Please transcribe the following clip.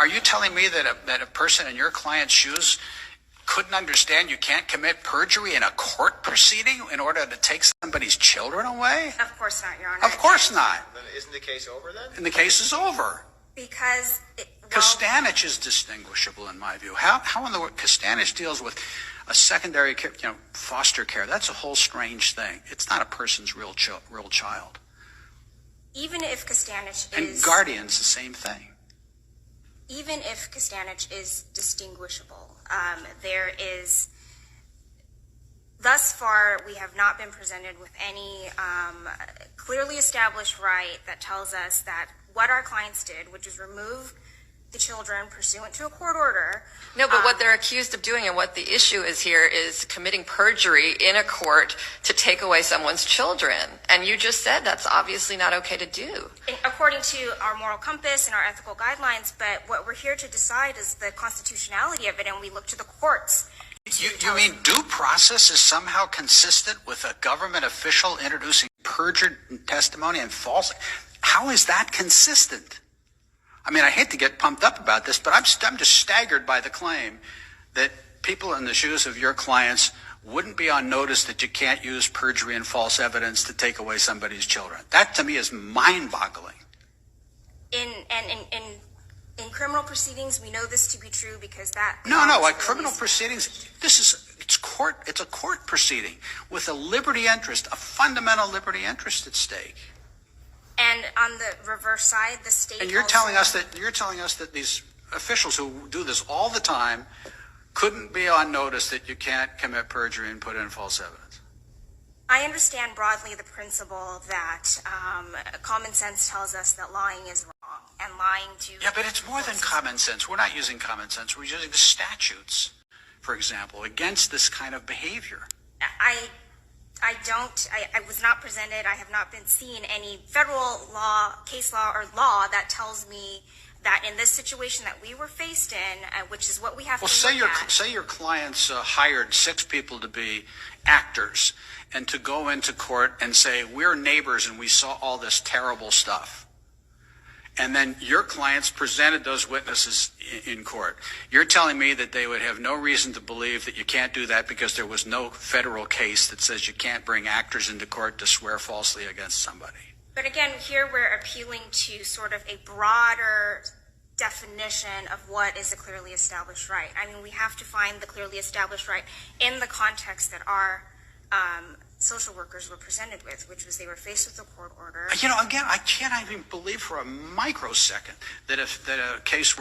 Are you telling me that a person in your client's shoes couldn't understand you can't commit perjury in a court proceeding in order to take somebody's children away? Of course not, Your Honor. Of course not. Then isn't the case over then? And the case is over. Because Costanich is distinguishable in my view. How in the world Costanich deals with a secondary care, foster care? That's a whole strange thing. It's not a person's real child. even if Costanich and is... And guardian's the same thing. Even if Costanich is distinguishable, there is... Thus far, we have not been presented with any clearly established right that tells us that what our clients did, which is remove the children pursuant to a court order. No, but what they're accused of doing and what the issue is here is committing perjury in a court to take away someone's children. And you just said that's obviously not okay to do. According to our moral compass and our ethical guidelines, but what we're here to decide is the constitutionality of it, and we look to the courts. You mean due process is somehow consistent with a government official introducing perjured testimony and false? How is that consistent? I mean, I hate to get pumped up about this, but I'm just staggered by the claim that people in the shoes of your clients wouldn't be on notice that you can't use perjury and false evidence to take away somebody's children. That to me is mind-boggling. In criminal proceedings, we know this to be true because that... Criminal proceedings, it's a court proceeding with a liberty interest, a fundamental liberty interest at stake. And on the reverse side, the state... And you're telling us that these officials who do this all the time couldn't be on notice that you can't commit perjury and put in false evidence. I understand broadly the principle that common sense tells us that lying is wrong and lying to... Yeah, but it's more than common sense. We're not using common sense. We're using the statutes, for example, against this kind of behavior. I was not presented, I have not been seen any federal law, case law, or law that tells me that in this situation that we were faced in, which is what we have to look at. Say your clients hired 6 people to be actors and to go into court and say, we're neighbors and we saw all this terrible stuff. And then your clients presented those witnesses in court. You're telling me that they would have no reason to believe that you can't do that because there was no federal case that says you can't bring actors into court to swear falsely against somebody. But again, here we're appealing to sort of a broader definition of what is a clearly established right. I mean, we have to find the clearly established right in the context that our social workers were presented with, which was they were faced with a court order. Again, I can't even believe for a microsecond that a case